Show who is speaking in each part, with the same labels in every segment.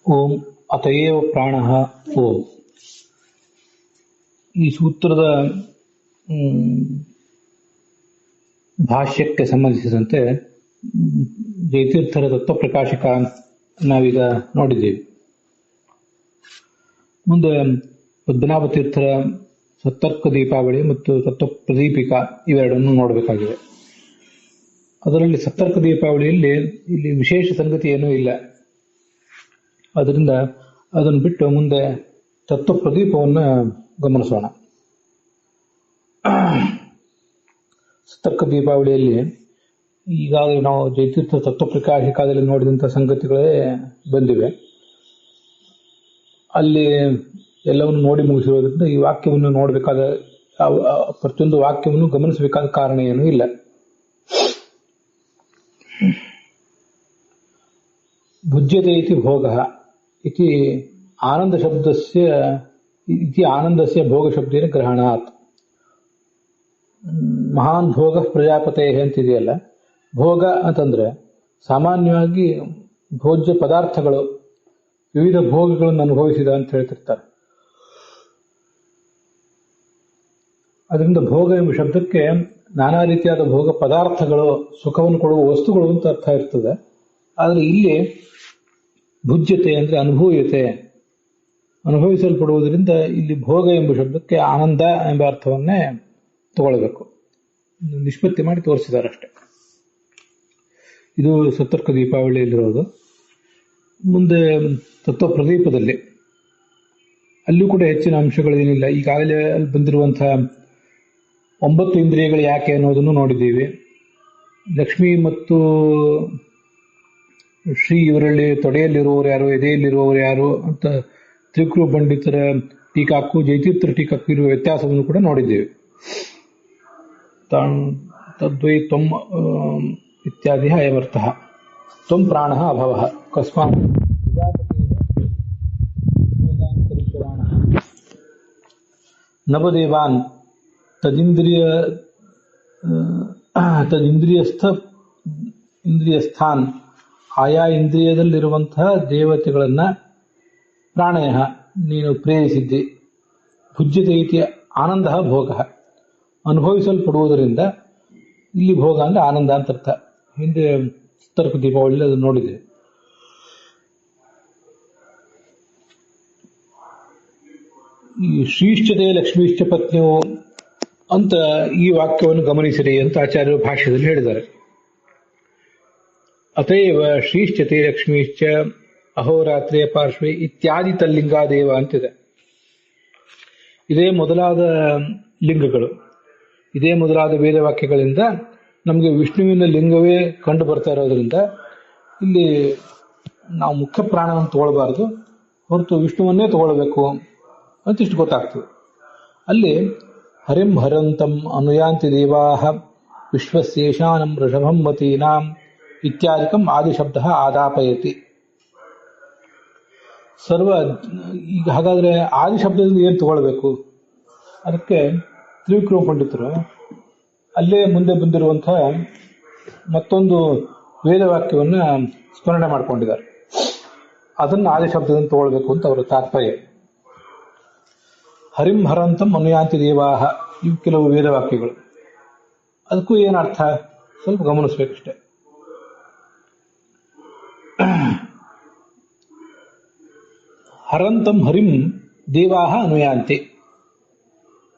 Speaker 1: ಓಂ ಅತಯೇವ ಪ್ರಾಣಃ ಓಂ. ಈ ಸೂತ್ರದ ಭಾಷ್ಯಕ್ಕೆ ಸಂಬಂಧಿಸಿದಂತೆ ಜಯತೀರ್ಥರ ತತ್ವಪ್ರಕಾಶಕ ನಾವೀಗ ನೋಡಿದ್ದೇವೆ. ಮುಂದೆ ಪದ್ಮನಾಭ ತೀರ್ಥರ ಸತ್ತರ್ಕ ದೀಪಾವಳಿ ಮತ್ತು ತತ್ವ ಪ್ರದೀಪಿಕಾ ಇವೆರಡನ್ನು ನೋಡಬೇಕಾಗಿದೆ. ಅದರಲ್ಲಿ ಸತ್ತರ್ಕ ದೀಪಾವಳಿಯಲ್ಲಿ ಇಲ್ಲಿ ವಿಶೇಷ ಸಂಗತಿ ಏನೂ ಇಲ್ಲ. ಅದರಿಂದ ಅದನ್ನು ಬಿಟ್ಟು ಮುಂದೆ ತತ್ವ ಪ್ರದೀಪವನ್ನು ಗಮನಿಸೋಣ. ಸತ್ತರ್ಕ ದೀಪಾವಳಿಯಲ್ಲಿ ಈಗಾಗಲೇ ನಾವು ಜಯತೀರ್ಥ ತತ್ವಪ್ರಕಾಶಿಕಾದಲ್ಲಿ ನೋಡಿದಂಥ ಸಂಗತಿಗಳೇ ಬಂದಿವೆ. ಅಲ್ಲಿ ಎಲ್ಲವನ್ನು ನೋಡಿ ಮುಗಿಸಿರೋದ್ರಿಂದ ಈ ವಾಕ್ಯವನ್ನು ನೋಡಬೇಕಾದ ಪ್ರತಿಯೊಂದು ವಾಕ್ಯವನ್ನು ಗಮನಿಸಬೇಕಾದ ಕಾರಣ ಏನೂ ಇಲ್ಲ. ಭುಜ್ಯತೆ ಇತಿ ಭೋಗಃ ಇತಿ ಆನಂದಸ್ಯ ಭೋಗಶಬ್ದೇನ ಗ್ರಹಣಾತ್. ಮಹಾನ್ ಭೋಗ ಪ್ರಜಾಪತೆ ಅಂತಿದೆಯಲ್ಲ, ಭೋಗ ಅಂತಂದ್ರೆ ಸಾಮಾನ್ಯವಾಗಿ ಭೋಜ್ಯ ಪದಾರ್ಥಗಳು, ವಿವಿಧ ಭೋಗಗಳನ್ನು ಅನುಭವಿಸಿದ ಅಂತ ಹೇಳ್ತಿರ್ತಾರೆ. ಅದರಿಂದ ಭೋಗ ಎಂಬ ಶಬ್ದಕ್ಕೆ ನಾನಾ ರೀತಿಯಾದ ಭೋಗ ಪದಾರ್ಥಗಳು, ಸುಖವನ್ನು ಕೊಡುವ ವಸ್ತುಗಳು ಅಂತ ಅರ್ಥ ಇರ್ತದೆ. ಆದರೆ ಇಲ್ಲಿ ಭುಜ್ಯತೆ ಅಂದ್ರೆ ಅನುಭೂಯತೆ, ಅನುಭವಿಸಲ್ಪಡುವುದರಿಂದ ಇಲ್ಲಿ ಭೋಗ ಎಂಬ ಶಬ್ದಕ್ಕೆ ಆನಂದ ಎಂಬ ಅರ್ಥವನ್ನೇ ತಗೊಳ್ಬೇಕು. ನಿಷ್ಪತ್ತಿ ಮಾಡಿ ತೋರಿಸಿದ್ದಾರೆ ಅಷ್ಟೆ. ಇದು ಸತ್ತರ್ಕ ದೀಪಾವಳಿಯಲ್ಲಿರೋದು. ಮುಂದೆ ತತ್ವ ಪ್ರದೀಪದಲ್ಲಿ ಅಲ್ಲೂ ಕೂಡ ಹೆಚ್ಚಿನ ಅಂಶಗಳೇನಿಲ್ಲ. ಈಗಾಗಲೇ ಅಲ್ಲಿ ಬಂದಿರುವಂತಹ 9 ಇಂದ್ರಿಯಗಳು ಯಾಕೆ ಅನ್ನೋದನ್ನು ನೋಡಿದ್ದೀವಿ. ಲಕ್ಷ್ಮಿ ಮತ್ತು ಶ್ರೀ ಇವರಲ್ಲಿ ತೊಡೆಯಲ್ಲಿರುವವರು ಯಾರು, ಎದೆಯಲ್ಲಿರುವವರು ಯಾರು ಅಂತ ತ್ರಿಕೃ ಪಂಡಿತರ ಟೀಕಾಕ್ಕೂ ಜಯತೀರ್ಥರ ಟೀಕಾಕ್ಕೂ ಇರುವ ವ್ಯತ್ಯಾಸವನ್ನು ಕೂಡ ನೋಡಿದ್ದೇವೆ. ತದ್ವೈ ತ್ವಂ ಇತ್ಯಾದಿ ಅಯಮರ್ಥಃ. ತ್ವಂ ಪ್ರಾಣಃ ಅಭವಃ ಕಸ್ಮಾತ್ ನವದೇವಾನ್ ಇಂದ್ರಿಯಸ್ಥಾನ್, ಆಯಾ ಇಂದ್ರಿಯದಲ್ಲಿರುವಂತಹ ದೇವತೆಗಳನ್ನ ಪ್ರಾಣಯ ನೀನು ಪ್ರೇರಿಸಿದ್ದಿ. ಭುಜ್ಯತೆ ಇತಿ ಆನಂದ ಭೋಗ, ಅನುಭವಿಸಲ್ಪಡುವುದರಿಂದ ಇಲ್ಲಿ ಭೋಗ ಅಂದ್ರೆ ಆನಂದ ಅಂತ ಅರ್ಥ. ಹಿಂದೆ ಸತ್ತರ್ಕ ದೀಪಾವಳಿ ಅದನ್ನು ನೋಡಿದೆ. ಈ ಶ್ರೀಶ್ಚತೆ ಲಕ್ಷ್ಮೀಶ್ಚ ಪತ್ನಿಯು ಅಂತ ಈ ವಾಕ್ಯವನ್ನು ಗಮನಿಸಿರಿ ಅಂತ ಆಚಾರ್ಯರು ಭಾಷ್ಯದಲ್ಲಿ ಹೇಳಿದ್ದಾರೆ. ಅತಯವ ಶ್ರೀಶ್ಚತೆ ಲಕ್ಷ್ಮೀಶ್ಚ ಅಹೋರಾತ್ರಿಯ ಪಾರ್ಶ್ವೆ ಇತ್ಯಾದಿ ತಲ್ಲಿಂಗಾದೇವ ಅಂತಿದೆ. ಇದೇ ಮೊದಲಾದ ಲಿಂಗಗಳು, ಇದೇ ಮೊದಲಾದ ವೇದವಾಕ್ಯಗಳಿಂದ ನಮಗೆ ವಿಷ್ಣುವಿನ ಲಿಂಗವೇ ಕಂಡು ಬರ್ತಾ ಇರೋದ್ರಿಂದ ಇಲ್ಲಿ ನಾವು ಮುಖ್ಯ ಪ್ರಾಣವನ್ನು ತಗೊಳ್ಬಾರ್ದು, ಹೊರತು ವಿಷ್ಣುವನ್ನೇ ತಗೊಳ್ಬೇಕು ಅಂತ ಇಷ್ಟು ಗೊತ್ತಾಗ್ತದೆ. ಅಲ್ಲಿ ಹರಿಂ ಹರಂತಂ ಅನುಯಾಂತಿ ದೇವಾಹ ವಿಶ್ವಶೇಷಾನಂ ಋಷಭಂ ಮತೀನಾಂ ಇತ್ಯಾದಿಕಂ ಆದಿಶಬ್ದ ಆದಾಪಯತಿ. ಈಗ ಹಾಗಾದ್ರೆ ಆದಿಶಬ್ದದಿಂದ ಏನು ತಗೊಳ್ಬೇಕು? ಅದಕ್ಕೆ ತ್ರಿವಿಕ್ರಮ ಪಂಡಿತರು ಅಲ್ಲೇ ಮುಂದೆ ಬಂದಿರುವಂತಹ ಮತ್ತೊಂದು ವೇದವಾಕ್ಯವನ್ನ ಸ್ಮರಣೆ ಮಾಡ್ಕೊಂಡಿದ್ದಾರೆ. ಅದನ್ನು ಆದಿಶಬ್ದದಿಂದ ತಗೊಳ್ಬೇಕು ಅಂತ ಅವರ ತಾತ್ಪರ್ಯ. ಹರಿಂ ಹರಂತಂ ಅನುಯಾಂತಿ ದೇವಾಹ ಇವು ಕೆಲವು ವೇದವಾಕ್ಯಗಳು. ಅದಕ್ಕೂ ಏನರ್ಥ ಸ್ವಲ್ಪ ಗಮನಿಸ್ಬೇಕಷ್ಟೆ. ಹರಂತಂ ಹರಿಂ ದೇವಾಹ ಅನುಯಾಂತಿ,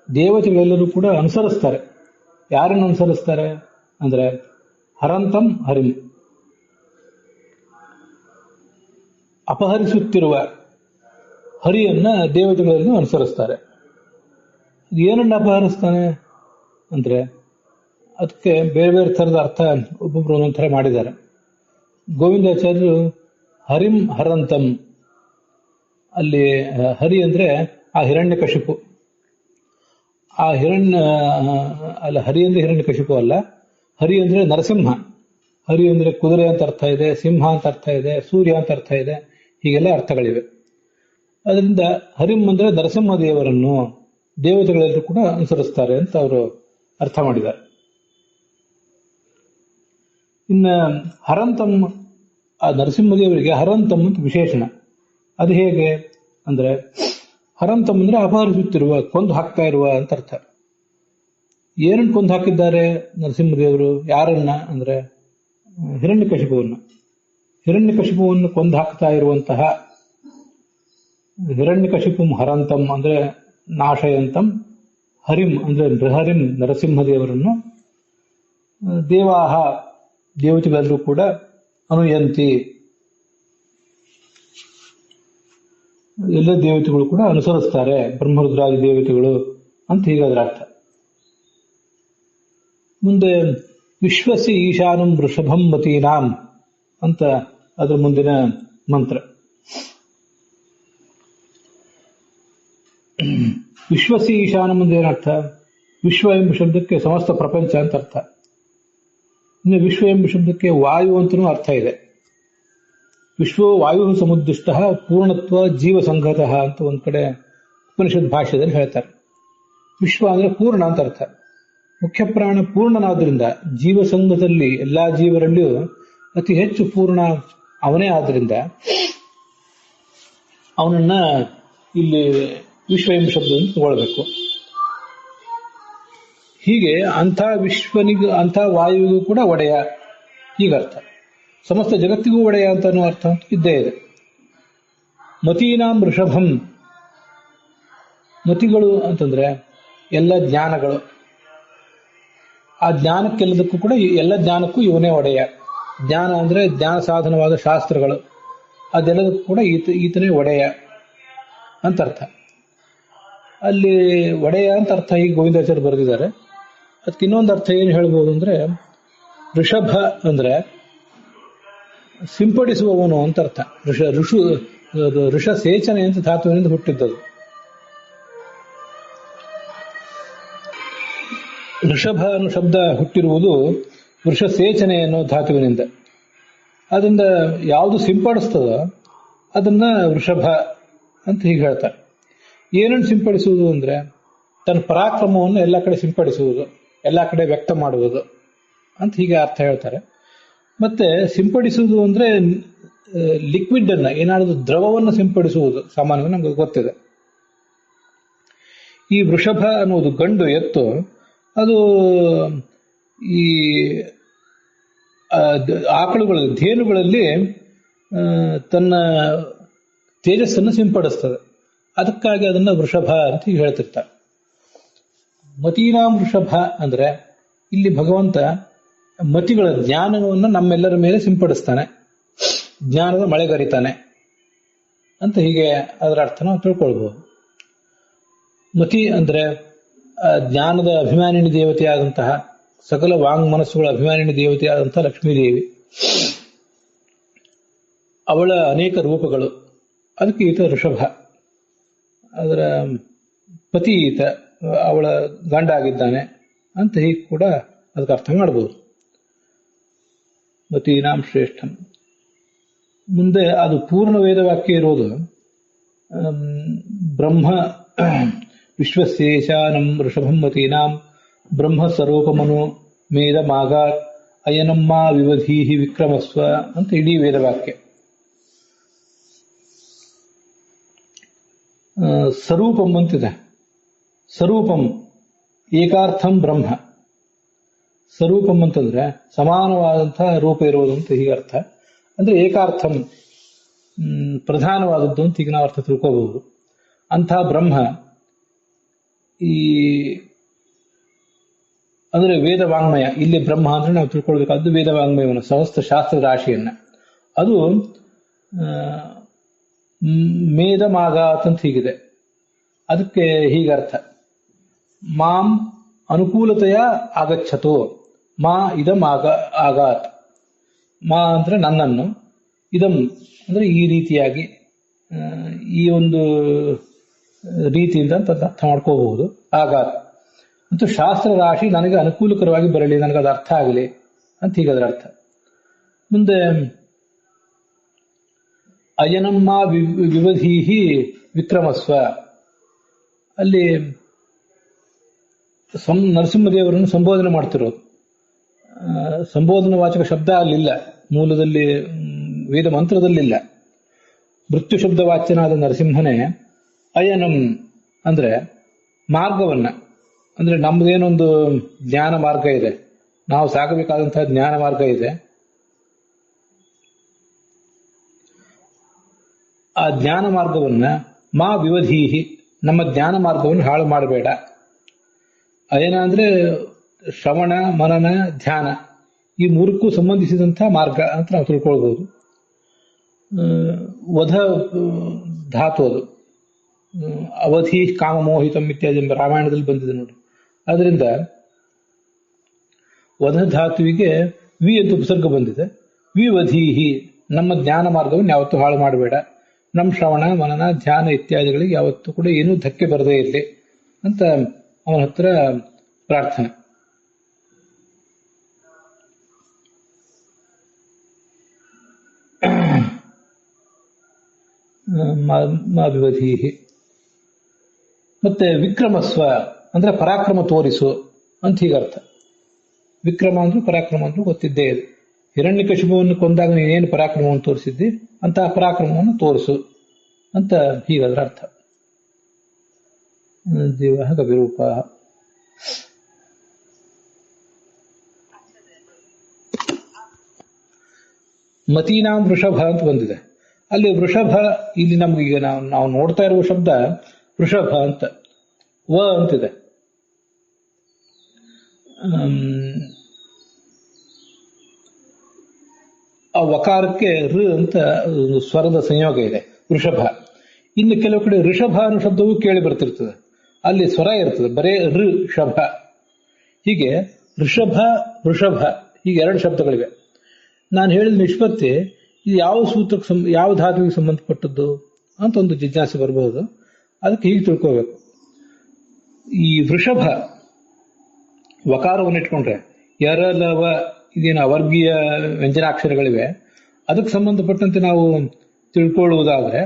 Speaker 1: ದೇವತೆಗಳೆಲ್ಲರೂ ಕೂಡ ಅನುಸರಿಸ್ತಾರೆ. ಯಾರನ್ನು ಅನುಸರಿಸ್ತಾರೆ ಅಂದ್ರೆ ಹರಂತಂ ಹರಿಂ, ಅಪಹರಿಸುತ್ತಿರುವ ಹರಿಯನ್ನ ದೇವತೆಗಳನ್ನು ಅನುಸರಿಸ್ತಾರೆ. ಏನನ್ನ ಅಪಹರಿಸ್ತಾನೆ ಅಂದ್ರೆ ಅದಕ್ಕೆ ಬೇರೆ ಬೇರೆ ಥರದ ಅರ್ಥ ಒಬ್ಬೊಬ್ರು ಒಂದೊಂದು ಥರ ಮಾಡಿದ್ದಾರೆ. ಗೋವಿಂದಾಚಾರ್ಯರು ಹರಿಂ ಹರಂತಂ, ಅಲ್ಲಿ ಹರಿ ಅಂದ್ರೆ ಆ ಹಿರಣ್ಯಕಶಿಪು, ಆ ಹರಿ ಅಂದ್ರೆ ಹಿರಣ್ಯಕಶಿಪು ಅಲ್ಲ, ಹರಿ ಅಂದ್ರೆ ನರಸಿಂಹ. ಹರಿ ಅಂದ್ರೆ ಕುದುರೆ ಅಂತ ಅರ್ಥ ಇದೆ, ಸಿಂಹ ಅಂತ ಅರ್ಥ ಇದೆ, ಸೂರ್ಯ ಅಂತ ಅರ್ಥ ಇದೆ, ಹೀಗೆಲ್ಲ ಅರ್ಥಗಳಿವೆ. ಅದರಿಂದ ಹರಿಂ ಅಂದ್ರೆ ನರಸಿಂಹ ದೇವರನ್ನು ದೇವತೆಗಳೆಲ್ಲರೂ ಕೂಡ ಅನುಸರಿಸ್ತಾರೆ ಅಂತ ಅವರು ಅರ್ಥ ಮಾಡಿದ್ದಾರೆ. ಇನ್ನು ಹರಂತಂ, ಆ ನರಸಿಂಹದೇವರಿಗೆ ಹರಂತಂ ಅಂತ ವಿಶೇಷಣ. ಅದು ಹೇಗೆ ಅಂದ್ರೆ ಹರಂತಂ ಅಂದ್ರೆ ಅಪಹರಿಸುತ್ತಿರುವ, ಕೊಂದು ಹಾಕ್ತಾ ಇರುವ ಅಂತ ಅರ್ಥ. ಏನನ್ನು ಕೊಂದು ಹಾಕಿದ್ದಾರೆ ನರಸಿಂಹದೇವರು? ಯಾರನ್ನ ಅಂದ್ರೆ ಹಿರಣ್ಯಕಶಿಪುವನ್ನು. ಹಿರಣ್ಯಕಶಿಪುವನ್ನು ಕೊಂದು ಹಾಕ್ತಾ ಇರುವಂತಹ ಹಿರಣ್ಯಕಶಿಪುಂ ಹರಂತಂ ಅಂದ್ರೆ ನಾಶಯಂತಂ, ಹರಿಂ ಅಂದ್ರೆ ನೃಹರಿಂ ನರಸಿಂಹದೇವರನ್ನು ದೇವಾಹ ದೇವತೆಗಳೆಲ್ಲರೂ ಕೂಡ ಅನುಯಂತಿ, ಎಲ್ಲ ದೇವತೆಗಳು ಕೂಡ ಅನುಸರಿಸ್ತಾರೆ, ಬ್ರಹ್ಮರುದ್ರಾದಿ ದೇವತೆಗಳು ಅಂತ ಹೀಗಾದ್ರ ಅರ್ಥ. ಮುಂದೆ ವಿಶ್ವಸಿ ಈಶಾನಂ ವೃಷಭಂ ಮತೀನಾಂ ಅಂತ ಅದ್ರ ಮುಂದಿನ ಮಂತ್ರ. ವಿಶ್ವಸಿ ಈಶಾನಂ ಅಂದ್ರೆ ಏನರ್ಥ? ವಿಶ್ವ ಎಂಬ ಶಬ್ದಕ್ಕೆ ಸಮಸ್ತ ಪ್ರಪಂಚ ಅಂತ ಅರ್ಥ. ಇನ್ನು ವಿಶ್ವ ಎಂಬ ಶಬ್ದಕ್ಕೆ ವಾಯು ಅಂತನೂ ಅರ್ಥ ಇದೆ. ವಿಶ್ವ ವಾಯು ಸಮುದ್ದಿಷ್ಟ ಪೂರ್ಣತ್ವ ಜೀವ ಸಂಘತಃ ಅಂತ ಒಂದ್ ಕಡೆ ಉಪನಿಷತ್ ಭಾಷೆಯಲ್ಲಿ ಹೇಳ್ತಾರೆ. ವಿಶ್ವ ಅಂದ್ರೆ ಪೂರ್ಣ ಅಂತ ಅರ್ಥ. ಮುಖ್ಯ ಪ್ರಾಣ ಪೂರ್ಣನಾದ್ರಿಂದ ಜೀವ ಸಂಘದಲ್ಲಿ ಎಲ್ಲಾ ಜೀವರಲ್ಲಿಯೂ ಅತಿ ಹೆಚ್ಚು ಪೂರ್ಣ ಅವನೇ ಆದ್ರಿಂದ ಅವನನ್ನ ಇಲ್ಲಿ ವಿಶ್ವ ಎಂಬ ಶಬ್ದವನ್ನು ತಗೊಳ್ಬೇಕು. ಹೀಗೆ ಅಂಥ ವಿಶ್ವನಿಗೂ ಅಂಥ ವಾಯುವಿಗೂ ಕೂಡ ಒಡೆಯ, ಹೀಗರ್ಥ. ಸಮಸ್ತ ಜಗತ್ತಿಗೂ ಒಡೆಯ ಅಂತ ಅನ್ನೋ ಅರ್ಥ ಅಂತ ಇದ್ದೇ ಇದೆ. ಮತೀನಾಂ ವೃಷಭಂ, ಮತಿಗಳು ಅಂತಂದ್ರೆ ಎಲ್ಲ ಜ್ಞಾನಗಳು. ಆ ಜ್ಞಾನಕ್ಕೆಲ್ಲದಕ್ಕೂ ಕೂಡ ಎಲ್ಲ ಜ್ಞಾನಕ್ಕೂ ಇವನೇ ಒಡೆಯ. ಜ್ಞಾನ ಅಂದ್ರೆ ಜ್ಞಾನ ಸಾಧನವಾದ ಶಾಸ್ತ್ರಗಳು, ಅದೆಲ್ಲದಕ್ಕೂ ಕೂಡ ಈತನೇ ಒಡೆಯ ಅಂತ ಅರ್ಥ. ಅಲ್ಲಿ ಒಡೆಯ ಅಂತ ಅರ್ಥ ಈಗ ಗೋವಿಂದಾಚಾರ್ಯ ಬರೆದಿದ್ದಾರೆ. ಅದಕ್ಕೆ ಇನ್ನೊಂದು ಅರ್ಥ ಏನು ಹೇಳ್ಬೋದು ಅಂದ್ರೆ ಋಷಭ ಅಂದ್ರೆ ಸಿಂಪಡಿಸುವವನು ಅಂತ ಅರ್ಥ. ಋಷ ಸೇಚನೆ ಅಂತ ಧಾತುವಿನಿಂದ ಹುಟ್ಟಿದ್ದದು. ಋಷಭ ಅನ್ನೋ ಶಬ್ದ ಹುಟ್ಟಿರುವುದು ವೃಷ ಸೇಚನೆ ಅನ್ನೋ ಧಾತುವಿನಿಂದ. ಅದರಿಂದ ಯಾವುದು ಸಿಂಪಡಿಸ್ತದೋ ಅದನ್ನ ವೃಷಭ ಅಂತ ಹೀಗೆ ಹೇಳ್ತಾರೆ. ಏನನ್ನು ಸಿಂಪಡಿಸುವುದು ಅಂದ್ರೆ ತನ್ನ ಪರಾಕ್ರಮವನ್ನು ಎಲ್ಲ ಕಡೆ ಸಿಂಪಡಿಸುವುದು, ಎಲ್ಲ ಕಡೆ ವ್ಯಕ್ತ ಮಾಡುವುದು ಅಂತ ಹೀಗೆ ಅರ್ಥ ಹೇಳ್ತಾರೆ. ಮತ್ತೆ ಸಿಂಪಡಿಸುವುದು ಅಂದ್ರೆ ಲಿಕ್ವಿಡ್ ಅನ್ನ, ಏನಾದರೂ ದ್ರವವನ್ನು ಸಿಂಪಡಿಸುವುದು ಸಾಮಾನ್ಯವಾಗಿ ನಮ್ಗೆ ಗೊತ್ತಿದೆ. ಈ ವೃಷಭ ಅನ್ನುವುದು ಗಂಡು ಎತ್ತು, ಅದು ಈ ಆಕಳುಗಳಲ್ಲಿ ಧೇನುಗಳಲ್ಲಿ ತನ್ನ ತೇಜಸ್ಸನ್ನು ಸಿಂಪಡಿಸ್ತದೆ. ಅದಕ್ಕಾಗಿ ಅದನ್ನ ವೃಷಭ ಅಂತ ಹೇಳ್ತಿರ್ತಾರೆ. ಮತೀನಾಂ ವೃಷಭ ಅಂದ್ರೆ ಇಲ್ಲಿ ಭಗವಂತ ಮತಿಗಳ ಜ್ಞಾನವನ್ನು ನಮ್ಮೆಲ್ಲರ ಮೇಲೆ ಸಿಂಪಡಿಸ್ತಾನೆ, ಜ್ಞಾನದ ಮಳೆಗರಿತಾನೆ ಅಂತ ಹೀಗೆ ಅದರ ಅರ್ಥ ನಾವು ತಿಳ್ಕೊಳ್ಬಹುದು. ಮತಿ ಅಂದ್ರೆ ಜ್ಞಾನದ ಅಭಿಮಾನಿನಿ ದೇವತೆಯಾದಂತಹ, ಸಕಲ ವಾಂಗ್ ಮನಸ್ಸುಗಳ ಅಭಿಮಾನಿನಿ ದೇವತೆಯಾದಂತಹ ಲಕ್ಷ್ಮೀದೇವಿ, ಅವಳ ಅನೇಕ ರೂಪಗಳು. ಅದಕ್ಕೆ ಈತ ಋಷಭ, ಅದರ ಪತಿ ಈತ, ಅವಳ ಗಂಡ ಆಗಿದ್ದಾನೆ ಅಂತ ಹೀಗೆ ಕೂಡ ಅದಕ್ಕೆ ಅರ್ಥ ಮಾಡಬಹುದು. ಮತೀನಾಂ ಶ್ರೇಷ್ಠಂ. ಮುಂದೆ ಅದು ಪೂರ್ಣ ವೇದವಾಕ್ಯ ಇರೋದು ಬ್ರಹ್ಮ ವಿಶ್ವಶೇಷಾನಂ ಋಷಭಂ ಮತೀನಾಂ ಬ್ರಹ್ಮ ಸ್ವರೂಪಮನು ಮೇದಮಾಗಾತ್ ಅಯನಮ್ಮ ವಿವಧೀಹಿ ವಿಕ್ರಮಸ್ವ ಅಂತ ಇಡೀ ವೇದವಾಕ್ಯ. ಸ್ವರೂಪಂ ಅಂತಿದೆ. ಸ್ವರೂಪಂ ಏಕಾರ್ಥಂ ಬ್ರಹ್ಮ. ಸ್ವರೂಪಂ ಅಂತಂದ್ರೆ ಸಮಾನವಾದಂತಹ ರೂಪ ಇರುವುದು ಅಂತ ಹೀಗೆ ಅರ್ಥ. ಅಂದ್ರೆ ಏಕಾರ್ಥಂ ಪ್ರಧಾನವಾದದ್ದು ಅಂತ ಈಗ ನಾವು ಅರ್ಥ ತಿಳ್ಕೋಬಹುದು. ಅಂತಹ ಬ್ರಹ್ಮ ಈ ಅಂದ್ರೆ ವೇದವಾಂಗ್ಮಯ. ಇಲ್ಲಿ ಬ್ರಹ್ಮ ಅಂದ್ರೆ ನಾವು ತಿಳ್ಕೊಳ್ಬೇಕಾದ್ದು ವೇದವಾಂಗ್ಮಯವನ್ನು, ಸಮಸ್ತ ಶಾಸ್ತ್ರ ರಾಶಿಯನ್ನ. ಅದು ಮೇದಮಾಗಾತ್ ಅಂತ ಹೀಗಿದೆ. ಅದಕ್ಕೆ ಹೀಗರ್ಥ, ಮಾಂ ಅನುಕೂಲತೆಯ ಆಗಚ್ಚತೋ, ಮಾ ಇದಂ ಆಗಾತ್. ಮಾ ಅಂದ್ರೆ ನನ್ನನ್ನು, ಇದಂ ಅಂದ್ರೆ ಈ ರೀತಿಯಾಗಿ, ಈ ಒಂದು ರೀತಿಯಿಂದ ಅಂತ ಅರ್ಥ ಮಾಡ್ಕೋಬಹುದು. ಆಗಾತ್ ಅಂತೂ ಶಾಸ್ತ್ರ ರಾಶಿ ನನಗೆ ಅನುಕೂಲಕರವಾಗಿ ಬರಲಿ, ನನಗದು ಅರ್ಥ ಆಗಲಿ ಅಂತ ಹೀಗದರ ಅರ್ಥ. ಮುಂದೆ ಅಯನಮ್ಮ ವಿವಧೀಹಿ ವಿಕ್ರಮಸ್ವ. ಅಲ್ಲಿ ನರಸಿಂಹದೇವರನ್ನು ಸಂಬೋಧನೆ ಮಾಡ್ತಿರೋದು. ಸಂಬೋಧನಾ ವಾಚಕ ಶಬ್ದ ಅಲ್ಲಿಲ್ಲ, ಮೂಲದಲ್ಲಿ ವೇದ ಮಂತ್ರದಲ್ಲಿಲ್ಲ. ಮೃತ್ಯು ಶಬ್ದ ವಾಚ್ಯನಾದ ನರಸಿಂಹನೇ ಅಯನಂ ಅಂದ್ರೆ ಮಾರ್ಗವನ್ನ, ಅಂದ್ರೆ ನಮ್ದೇನೊಂದು ಜ್ಞಾನ ಮಾರ್ಗ ಇದೆ, ನಾವು ಸಾಗಬೇಕಾದಂತಹ ಜ್ಞಾನ ಮಾರ್ಗ ಇದೆ. ಆ ಜ್ಞಾನ ಮಾರ್ಗವನ್ನ ಮಾ ವಿವಧೀಹಿ, ನಮ್ಮ ಜ್ಞಾನ ಮಾರ್ಗವನ್ನು ಹಾಳು ಮಾಡಬೇಡ. ಅಯನ ಅಂದ್ರೆ ಶ್ರವಣ, ಮನನ, ಧ್ಯಾನ, ಈ ಮೂರಕ್ಕೂ ಸಂಬಂಧಿಸಿದಂತಹ ಮಾರ್ಗ ಅಂತ ನಾವು ತಿಳ್ಕೊಳ್ಬಹುದು. ವಧ ಧಾತು ಅದು, ಅವಧಿ ಕಾಮಮೋಹಿತಂ ಇತ್ಯಾದಿ ರಾಮಾಯಣದಲ್ಲಿ ಬಂದಿದೆ ನೋಡಿ. ಅದರಿಂದ ವಧ ಧಾತುವಿಗೆ ವಿ ಅಂತ ಉಪಸರ್ಗ ಬಂದಿದೆ. ವಿವಧೀಹಿ, ನಮ್ಮ ಜ್ಞಾನ ಮಾರ್ಗವನ್ನು ಯಾವತ್ತೂ ಹಾಳು ಮಾಡಬೇಡ, ನಮ್ಮ ಶ್ರವಣ ಮನನ ಧ್ಯಾನ ಇತ್ಯಾದಿಗಳಿಗೆ ಯಾವತ್ತೂ ಕೂಡ ಏನೂ ಧಕ್ಕೆ ಬರದೇ ಇರಲಿ ಅಂತ ಅವನ ಹತ್ರ ಪ್ರಾರ್ಥನೆ. ಮಾವಿವಧೀಹಿ. ಮತ್ತೆ ವಿಕ್ರಮಸ್ವ ಅಂದ್ರೆ ಪರಾಕ್ರಮ ತೋರಿಸು ಅಂತ ಹೀಗರ್ಥ. ವಿಕ್ರಮ ಅಂದ್ರೂ ಪರಾಕ್ರಮ ಅಂದ್ರೂ ಗೊತ್ತಿದ್ದೇ ಇದೆ. ಹಿರಣ್ಯಕಶಿಪುವನ್ನು ಕೊಂದಾಗ ನೀನೇನು ಪರಾಕ್ರಮವನ್ನು ತೋರಿಸಿದ್ದಿ ಅಂತಹ ಪರಾಕ್ರಮವನ್ನು ತೋರಿಸು ಅಂತ ಹೀಗದ್ರ ಅರ್ಥ. ಜೀವ ಕವಿರೂಪ. ಮತೀನಾಂ ವೃಷಭ ಅಂತ ಬಂದಿದೆ. ಅಲ್ಲಿ ವೃಷಭ, ಇಲ್ಲಿ ನಮ್ಗೀಗ ನಾವು ನೋಡ್ತಾ ಇರುವ ಶಬ್ದ ವೃಷಭ ಅಂತ, ವ ಅಂತಿದೆ. ಆ ವಕಾರಕ್ಕೆ ಋ ಅಂತ ಸ್ವರದ ಸಂಯೋಗ ಇದೆ, ವೃಷಭ. ಇನ್ನು ಕೆಲವು ಕಡೆ ಋಷಭ ಅನ್ನೋ ಶಬ್ದವೂ ಕೇಳಿ ಬರ್ತಿರ್ತದೆ, ಅಲ್ಲಿ ಸ್ವರ ಇರ್ತದೆ, ಬರೇ ಋ ಶಭ. ಹೀಗೆ ಋಷಭ ವೃಷಭ ಹೀಗೆ ಎರಡು ಶಬ್ದಗಳಿವೆ. ನಾನು ಹೇಳಿದ ನಿಷ್ಪತ್ತಿ ಇದು ಯಾವ ಸೂತ್ರಕ್ಕೆ ಯಾವ ಧಾತುವಿಗೆ ಸಂಬಂಧಪಟ್ಟದ್ದು ಅಂತ ಒಂದು ಜಿಜ್ಞಾಸೆ ಬರಬಹುದು. ಅದಕ್ಕೆ ಹೀಗೆ ತಿಳ್ಕೋಬೇಕು. ಈ ವೃಷಭ ವಕಾರವನ್ನು ಇಟ್ಕೊಂಡ್ರೆ ಎರಲವ ಇದೇನು ಅವರ್ಗೀಯ ವ್ಯಂಜನಾಕ್ಷರಗಳಿವೆ, ಅದಕ್ಕೆ ಸಂಬಂಧಪಟ್ಟಂತೆ ನಾವು ತಿಳ್ಕೊಳ್ಳುವುದಾದ್ರೆ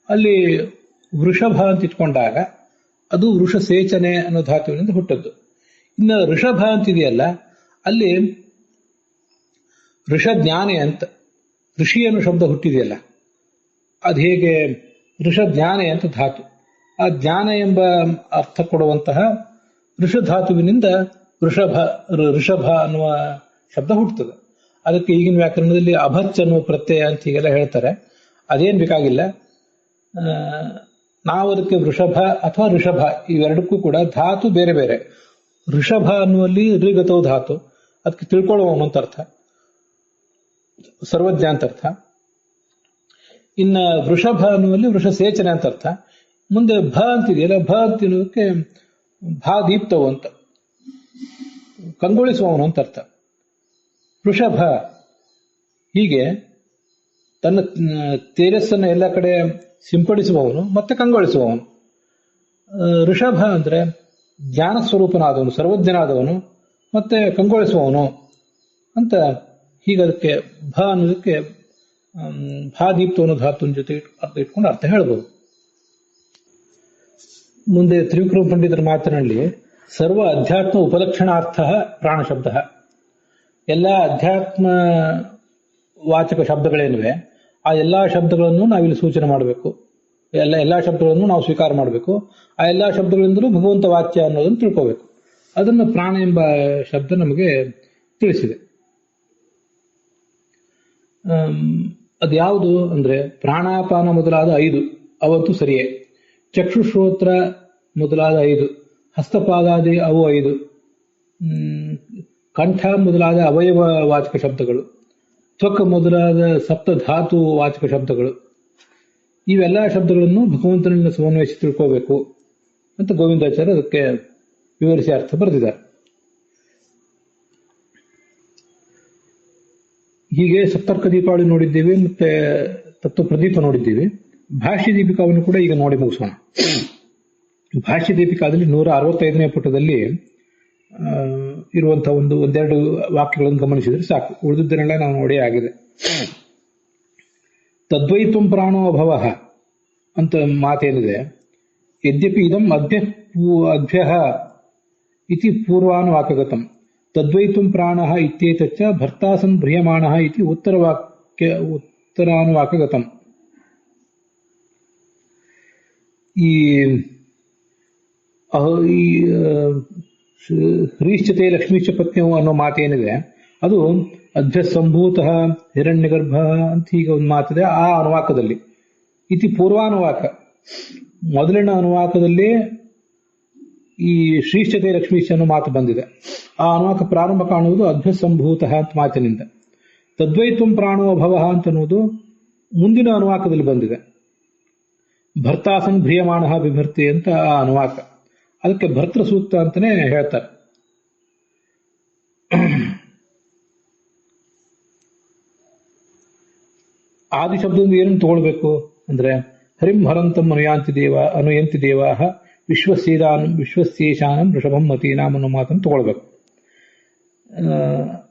Speaker 1: ಅಲ್ಲಿ ವೃಷಭ ಅಂತ ಇಟ್ಕೊಂಡಾಗ ಅದು ವೃಷಸೇಚನೆ ಅನ್ನೋ ಧಾತುವಿನಿಂದ ಹುಟ್ಟದ್ದು. ಇನ್ನು ಋಷಭ ಅಂತಿದೆಯಲ್ಲ, ಅಲ್ಲಿ ಋಷಜ್ಞಾನೆ ಅಂತ ಋಷಿ ಅನ್ನೋ ಶಬ್ದ ಹುಟ್ಟಿದೆಯಲ್ಲ, ಅದು ಹೇಗೆ ಋಷಜ್ಞಾನೆ ಅಂತ ಧಾತು. ಆ ಜ್ಞಾನ ಎಂಬ ಅರ್ಥ ಕೊಡುವಂತಹ ಋಷಧಾತುವಿನಿಂದ ಋಷಭ ಅನ್ನುವ ಶಬ್ದ ಹುಟ್ಟುತ್ತದೆ. ಅದಕ್ಕೆ ಈಗಿನ ವ್ಯಾಕರಣದಲ್ಲಿ ಅಭಚ್ ಅನ್ನುವ ಪ್ರತ್ಯಯ ಅಂತ ಹೀಗೆಲ್ಲ ಹೇಳ್ತಾರೆ. ಅದೇನು ಬೇಕಾಗಿಲ್ಲ. ನಾವು ಅದಕ್ಕೆ ವೃಷಭ ಅಥವಾ ಋಷಭ ಇವೆರಡಕ್ಕೂ ಕೂಡ ಧಾತು ಬೇರೆ ಬೇರೆ. ಋಷಭ ಅನ್ನುವಲ್ಲಿ ಋಗತೋ ಧಾತು, ಅದಕ್ಕೆ ತಿಳ್ಕೊಳ್ಳುವವನು ಅಂತ ಅರ್ಥ, ಸರ್ವಜ್ಞ ಅಂತ ಅರ್ಥ. ಇನ್ನ ವೃಷಭ ಅನ್ನುವಲ್ಲಿ ವೃಷಸೇಚನೆ ಅಂತ ಅರ್ಥ. ಮುಂದೆ ಭ ಅಂತಿದೆಯಲ್ಲ, ಭ ಅಂತಿರೋದಕ್ಕೆ ಭಾ ದೀಪ್ತವು ಅಂತ, ಕಂಗೊಳಿಸುವವನು ಅಂತ ಅರ್ಥ. ವೃಷಭ ಹೀಗೆ ತನ್ನ ತೇಜಸ್ಸನ್ನು ಎಲ್ಲ ಕಡೆ ಸಿಂಪಡಿಸುವವನು ಮತ್ತೆ ಕಂಗೊಳಿಸುವವನು. ಋಷಭ ಅಂದ್ರೆ ಜ್ಞಾನ ಸ್ವರೂಪನಾದವನು, ಸರ್ವಜ್ಞನಾದವನು ಮತ್ತೆ ಕಂಗೊಳಿಸುವವನು ಅಂತ. ಹೀಗದಕ್ಕೆ ಭ ಅನ್ನೋದಕ್ಕೆ ಭಾದೀಪ್ತವನು ಧಾತುವಿನ ಜೊತೆ ಅರ್ಥ ಇಟ್ಕೊಂಡು ಅರ್ಥ ಹೇಳ್ಬೋದು. ಮುಂದೆ ತ್ರಿವಿಕ್ರಮ ಪಂಡಿತರ ಮಾತಿನಲ್ಲಿ ಸರ್ವ ಅಧ್ಯಾತ್ಮ ಉಪಲಕ್ಷಣಾರ್ಥ ಪ್ರಾಣಶಬ್ದ, ಎಲ್ಲ ಅಧ್ಯಾತ್ಮ ವಾಚಕ ಶಬ್ದಗಳೇನಿವೆ ಆ ಎಲ್ಲಾ ಶಬ್ದಗಳನ್ನು ನಾವಿಲ್ಲಿ ಸೂಚನೆ ಮಾಡಬೇಕು, ಎಲ್ಲಾ ಶಬ್ದಗಳನ್ನು ನಾವು ಸ್ವೀಕಾರ ಮಾಡಬೇಕು. ಆ ಎಲ್ಲಾ ಶಬ್ದಗಳಿಂದಲೂ ಭಗವಂತ ವಾಚ್ಯ ಅನ್ನೋದನ್ನು ತಿಳ್ಕೋಬೇಕು. ಅದನ್ನು ಪ್ರಾಣ ಎಂಬ ಶಬ್ದ ನಮಗೆ ತಿಳಿಸಿದೆ. ಅದ್ಯಾವುದು ಅಂದ್ರೆ ಪ್ರಾಣಾಪಾನ ಮೊದಲಾದ 5 ಅವಂತೂ ಸರಿಯೇ. ಚಕ್ಷುಶ್ರೋತ್ರ ಮೊದಲಾದ 5, ಹಸ್ತಪಾದಾದಿ ಅವು 5, ಕಂಠ ಮೊದಲಾದ ಅವಯವ ವಾಚಕ ಶಬ್ದಗಳು, ತ್ವಕ್ ಮೊದಲಾದ ಸಪ್ತಧಾತು ವಾಚಕ ಶಬ್ದಗಳು, ಇವೆಲ್ಲ ಶಬ್ದಗಳನ್ನು ಭಗವಂತನಿಂದ ಸಮನ್ವಯಿಸಿ ತಿಳ್ಕೋಬೇಕು ಅಂತ ಗೋವಿಂದಾಚಾರ್ಯ ಅದಕ್ಕೆ ವಿವರಿಸಿ ಅರ್ಥ ಬರೆದಿದ್ದಾರೆ. ಹೀಗೆ ಸಪ್ತರ್ಕ ದೀಪಾವಳಿ ನೋಡಿದ್ದೀವಿ, ಮತ್ತೆ ತತ್ವ ಪ್ರದೀಪ ನೋಡಿದ್ದೀವಿ. ಭಾಷ್ಯ ದೀಪಿಕಾವನ್ನು ಕೂಡ ಈಗ ನೋಡಿ ಮುಗಿಸೋಣ. ಭಾಷ್ಯ ದೀಪಿಕಾದಲ್ಲಿ 165ನೇ ಪುಟದಲ್ಲಿ ಇರುವಂತಹ ಒಂದೆರಡು ವಾಕ್ಯಗಳನ್ನು ಗಮನಿಸಿದ್ರೆ ಸಾಕು, ಉಳಿದಿದ್ದನ್ನೆಲ್ಲ ನಾವು ನೋಡಿ ಆಗಿದೆ. ತದ್ವೈತ್ವಂ ಪ್ರಾಣೋ ಭವ ಅಂತ ಮಾತೇನಿದೆ, ಯದ್ಯಪಿ ಇದಂ ಅಭ್ಯ ಇತಿ ಪೂರ್ವಾನುವಾಕ್ಯಗತಂ ತದ್ವೈತ್ವಂ ಪ್ರಾಣಃ ಇತ್ಯೇತಚ್ಚ ಭರ್ತಾಸನ್ ಭ್ರಿಯಮಾಣಃ ಇತಿ ಉತ್ತರಾನುವಾಕ್ಯಗತಂ. ಈ ಈ ಹ್ರೀಶ್ಚತೆ ಲಕ್ಷ್ಮೀಶ್ಚ ಪತ್ನಿಯು ಅನ್ನೋ ಮಾತೇನಿದೆ ಅದು ಅಭ್ಯಸಂಭೂತ ಹಿರಣ್ಯಗರ್ಭ ಅಂತ ಈಗ ಒಂದು ಮಾತಿದೆ. ಆ ಅನುವಾಕದಲ್ಲಿ ಇತಿ ಪೂರ್ವಾನುವಾಕ, ಮೊದಲಿನ ಅನುವಾಕದಲ್ಲಿ ಈ ಶ್ರೀಶ್ಚತೆ ಲಕ್ಷ್ಮೀಶ್ಚ ಅನ್ನೋ ಮಾತು ಬಂದಿದೆ. ಆ ಅನುವಾಕ ಪ್ರಾರಂಭ ಕಾಣುವುದು ಅಭ್ಯಸಂಭೂತ ಅಂತ ಮಾತಿನಿಂದ. ತದ್ವೈತ್ವಂ ಪ್ರಾಣೋ ಭವ ಅಂತ ಅನ್ನೋದು ಮುಂದಿನ ಅನುವಾಕದಲ್ಲಿ ಬಂದಿದೆ. ಭರ್ತಾಸನ್ ಭ್ರಿಯಮಾಣ ಬಿಭರ್ತಿ ಅಂತ ಆ ಅನುವಾಕ. ಅದಕ್ಕೆ ಭರ್ತೃ ಸೂಕ್ತ ಅಂತಾನೆ ಹೇಳ್ತಾರೆ. ಆದಿ ಶಬ್ದದಿಂದ ಏನನ್ನು ತಗೊಳ್ಬೇಕು ಅಂದ್ರೆ ಹರಿಂ ಹರಂತಂ ಅನುಯಂತಿ ದೇವಾ ವಿಶ್ವಸೇಶಾನಂ ವೃಷಭಂ ಮತೀನಾಂ ಅನ್ನೋ ಮಾತನ್ನು ತಗೊಳ್ಬೇಕು.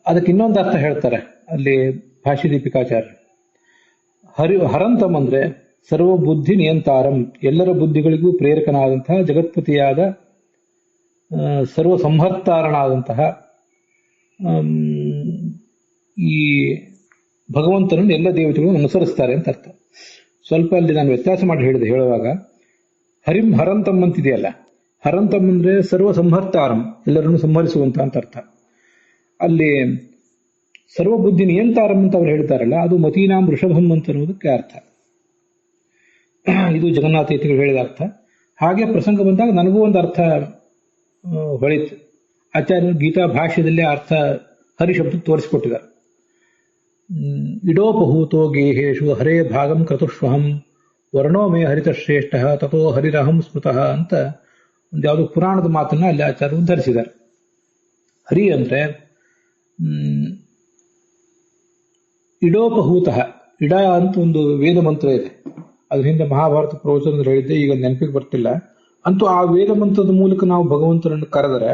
Speaker 1: ಅದಕ್ಕೆ ಇನ್ನೊಂದು ಅರ್ಥ ಹೇಳ್ತಾರೆ ಅಲ್ಲಿ ಭಾಷ್ಯ ದೀಪಿಕಾಚಾರ್ಯ. ಹರಂತಂ ಅಂದ್ರೆ ಸರ್ವ ಬುದ್ಧಿ ನಿಯಂತಾರಂ, ಎಲ್ಲರ ಬುದ್ಧಿಗಳಿಗೂ ಪ್ರೇರಕನಾದಂತಹ ಜಗತ್ಪತಿಯಾದ ಸರ್ವ ಸಂಹರ್ತಾರನಾದಂತಹ ಈ ಭಗವಂತನನ್ನು ಎಲ್ಲ ದೇವತೆಗಳು ಅನುಸರಿಸ್ತಾರೆ ಅಂತ ಅರ್ಥ. ಸ್ವಲ್ಪ ಅಲ್ಲಿ ನಾನು ವ್ಯತ್ಯಾಸ ಮಾಡಿ ಹೇಳುವಾಗ ಹರಿಂ ಹರಂತಂ ಅಂತಿದೆಯಲ್ಲ, ಹರಂತಂ ಅಂದ್ರೆ ಸರ್ವ ಸಂಹರ್ತಾರಂ, ಎಲ್ಲರನ್ನು ಸಂಹರಿಸುವಂತ ಅಂತ ಅರ್ಥ. ಅಲ್ಲಿ ಸರ್ವ ಬುದ್ಧಿ ನಿಯಂತಾರಂ ಅಂತ ಅವ್ರು ಹೇಳ್ತಾರಲ್ಲ, ಅದು ಮತೀನಾಂ ವೃಷಭಂ ಅಂತ ಅನ್ನೋದಕ್ಕೆ ಅರ್ಥ. ಇದು ಜಗನ್ನಾಥ ಯತಿಗಳು ಹೇಳಿದ ಅರ್ಥ. ಹಾಗೆ ಪ್ರಸಂಗ ಬಂದಾಗ ನನಗೂ ಒಂದು ಅರ್ಥ ಹೊಳಿತು. ಆಚಾರ್ಯರು ಗೀತಾ ಭಾಷ್ಯದಲ್ಲಿ ಅರ್ಥ ಹರಿಶಬ್ದ ತೋರಿಸಿಕೊಟ್ಟಿದ್ದಾರೆ. ಇಡೋಪಹೂತೋ ಗೇಹೇಶು ಹರೇ ಭಾಗಂ ಕ್ರತುಷ್ವಹಂ ವರ್ಣೋ ಮೇ ಹರಿತಶ್ರೇಷ್ಠ ತಥೋ ಹರಿರಹಂ ಸ್ಮೃತಃ ಅಂತ ಒಂದು ಯಾವುದೋ ಪುರಾಣದ ಮಾತನ್ನ ಅಲ್ಲಿ ಆಚಾರ್ಯರು ಉದ್ಧರಿಸಿದ್ದಾರೆ. ಹರಿ ಅಂದ್ರೆ ಇಡೋಪಹೂತ, ಇಡ ಅಂತ ಒಂದು ವೇದ ಮಂತ್ರ ಇದೆ. ಅದ್ರ ಹಿಂದೆ ಮಹಾಭಾರತ ಪ್ರವಚನದಲ್ಲಿ ಹೇಳಿದ್ದೆ, ಈಗ ನೆನಪಿಗೆ ಬರ್ತಿಲ್ಲ. ಅಂತೂ ಆ ವೇದ ಮಂತ್ರದ ಮೂಲಕ ನಾವು ಭಗವಂತನನ್ನು ಕರೆದರೆ,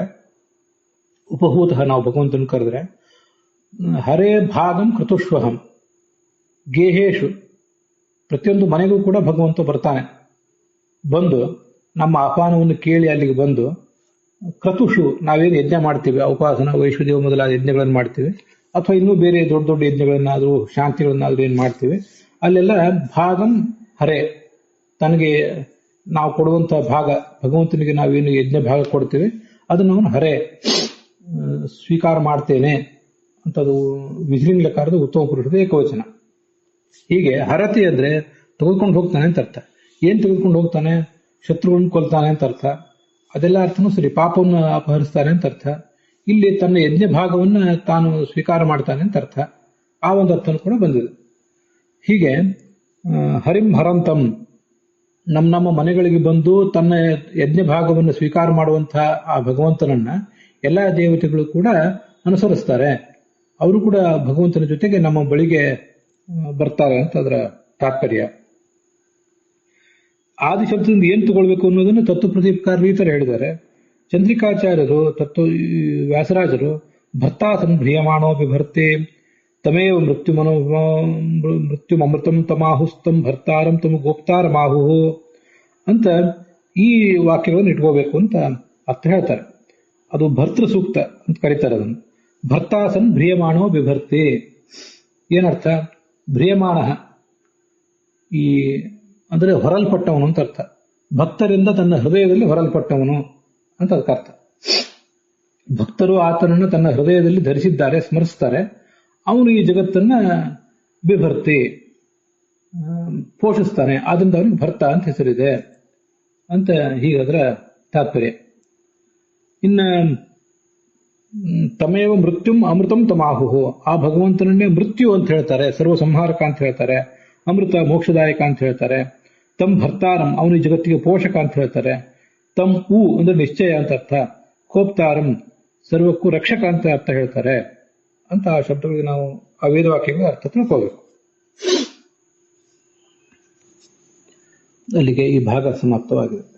Speaker 1: ಉಪಹೂತ ನಾವು ಭಗವಂತನನ್ನು ಕರೆದರೆ, ಹರೇ ಭಾಗಂ ಕ್ರತುಷ್ವಹಂ ಗೇಹೇಶು, ಪ್ರತಿಯೊಂದು ಮನೆಗೂ ಕೂಡ ಭಗವಂತ ಬರ್ತಾನೆ. ಬಂದು ನಮ್ಮ ಆಹ್ವಾನವನ್ನು ಕೇಳಿ ಅಲ್ಲಿಗೆ ಬಂದು, ಕ್ರತುಷು ನಾವೇನು ಯಜ್ಞ ಮಾಡ್ತೀವಿ, ಉಪಾಸನ ವೈಶ್ವದೇವ ಮೊದಲಾದ ಯಜ್ಞಗಳನ್ನು ಮಾಡ್ತೀವಿ, ಅಥವಾ ಇನ್ನೂ ಬೇರೆ ದೊಡ್ಡ ದೊಡ್ಡ ಯಜ್ಞಗಳನ್ನಾದರೂ ಶಾಂತಿಗಳನ್ನಾದರೂ ಏನು ಮಾಡ್ತೀವಿ, ಅಲ್ಲೆಲ್ಲ ಭಾಗಂ ಹರೇ, ತನಗೆ ನಾವು ಕೊಡುವಂಥ ಭಾಗ, ಭಗವಂತನಿಗೆ ನಾವೇನು ಯಜ್ಞ ಭಾಗ ಕೊಡ್ತೀವಿ ಅದನ್ನು ಅವನು ಹರೇ ಸ್ವೀಕಾರ ಮಾಡ್ತೇನೆ ಅಂತದು ವಿಧಿಲಿಂಗಕಾರದ ಉತ್ತಮ ಪುರುಷದ ಏಕವಚನ. ಹೀಗೆ ಹರತಿ ಅಂದ್ರೆ ತೆಗೆದುಕೊಂಡು ಹೋಗ್ತಾನೆ ಅಂತ ಅರ್ಥ. ಏನ್ ತೆಗೆದುಕೊಂಡು ಹೋಗ್ತಾನೆ? ಶತ್ರುಗಳನ್ನು ಕೊಲ್ತಾನೆ ಅಂತ ಅರ್ಥ. ಅದೆಲ್ಲ ಅರ್ಥನೂ ಸರಿ. ಪಾಪವನ್ನು ಅಪಹರಿಸ್ತಾನೆ ಅಂತ ಅರ್ಥ. ಇಲ್ಲಿ ತನ್ನ ಯಜ್ಞ ಭಾಗವನ್ನ ತಾನು ಸ್ವೀಕಾರ ಮಾಡ್ತಾನೆ ಅಂತ ಅರ್ಥ. ಆ ಒಂದು ಅರ್ಥನೂ ಕೂಡ ಬಂದಿದೆ. ಹೀಗೆ ಹರಿಂ ಹರಂತಂ, ನಮ್ಮ ಮನೆಗಳಿಗೆ ಬಂದು ತನ್ನ ಯಜ್ಞ ಭಾಗವನ್ನು ಸ್ವೀಕಾರ ಮಾಡುವಂತಹ ಆ ಭಗವಂತನನ್ನ ಎಲ್ಲ ದೇವತೆಗಳು ಕೂಡ ಅನುಸರಿಸ್ತಾರೆ. ಅವರು ಕೂಡ ಭಗವಂತನ ಜೊತೆಗೆ ನಮ್ಮ ಬಳಿಗೆ ಬರ್ತಾರೆ ಅಂತ ಅದರ ತಾತ್ಪರ್ಯ. ಆದಿ ಶಬ್ದದಿಂದ ಏನ್ ತಗೊಳ್ಬೇಕು ಅನ್ನೋದನ್ನು ತತ್ವಪ್ರದೀಪಕಾರರು ಈ ತರ ಹೇಳಿದ್ದಾರೆ. ಚಂದ್ರಿಕಾಚಾರ್ಯರು ವ್ಯಾಸರಾಜರು ಭರ್ತಾಸನ್ ಭ್ರಿಯಮಾಣೋ ಬಿಭರ್ತೆ ತಮೇವ ಮೃತ್ಯುಮೃತಂ ತಮಾಹುಸ್ತಂ ಭರ್ತಾರಂ ತಮ ಗೋಪ್ತಾರಮಾಹು ಅಂತ ಈ ವಾಕ್ಯಗಳನ್ನು ಇಟ್ಕೋಬೇಕು ಅಂತ ಅರ್ಥ ಹೇಳ್ತಾರೆ. ಅದು ಭರ್ತೃ ಸೂಕ್ತ ಅಂತ ಕರೀತಾರೆ ಅದನ್ನು. ಭರ್ತಾಸನ್ ಭ್ರಿಯಮಾಣೋ ಬಿಭರ್ತೆ ಏನರ್ಥ? ಭ್ರಿಯಮಾಣ ಈ ಅಂದ್ರೆ ಹೊರಲ್ಪಟ್ಟವನು ಅಂತ ಅರ್ಥ. ಭಕ್ತರಿಂದ ತನ್ನ ಹೃದಯದಲ್ಲಿ ಹೊರಲ್ಪಟ್ಟವನು ಅಂತ ಅದಕ್ಕೆ ಅರ್ಥ. ಭಕ್ತರು ಆತನನ್ನು ತನ್ನ ಹೃದಯದಲ್ಲಿ ಧರಿಸಿದ್ದಾರೆ, ಸ್ಮರಿಸ್ತಾರೆ. ಅವನು ಈ ಜಗತ್ತನ್ನ ಬಿಭರ್ತಿ ಪೋಷಿಸ್ತಾನೆ, ಆದ್ರಿಂದ ಅವನಿಗೆ ಭರ್ತ ಅಂತ ಹೆಸರಿದೆ ಅಂತ ಹೀಗದರ ತಾತ್ಪರ್ಯ. ಇನ್ನ ತಮೇವ ಮೃತ್ಯುಂ ಅಮೃತಂ ತಮಾಹುಹು, ಆ ಭಗವಂತನನ್ನೇ ಮೃತ್ಯು ಅಂತ ಹೇಳ್ತಾರೆ, ಸರ್ವ ಸಂಹಾರಕ ಅಂತ ಹೇಳ್ತಾರೆ, ಅಮೃತ ಮೋಕ್ಷದಾಯಕ ಅಂತ ಹೇಳ್ತಾರೆ. ತಮ್ ಭರ್ತಾರಂ, ಅವನು ಜಗತ್ತಿಗೆ ಪೋಷಕ ಅಂತ ಹೇಳ್ತಾರೆ. ತಮ್ ಉ ಅಂದ್ರೆ ನಿಶ್ಚಯ ಅಂತ ಅರ್ಥ. ಕೋಪ್ತಾರಂ ಸರ್ವಕ್ಕೂ ರಕ್ಷಕ ಅಂತ ಅರ್ಥ ಹೇಳ್ತಾರೆ ಅಂತ ಆ ಶಬ್ದಗಳಿಗೆ ನಾವು ಆ ವೇದವಾಕ್ಯಗಳ ಅರ್ಥ ತಿಳ್ಕೋಬೇಕು. ಅಲ್ಲಿಗೆ ಈ ಭಾಗ ಸಮಾಪ್ತವಾಗಿದೆ.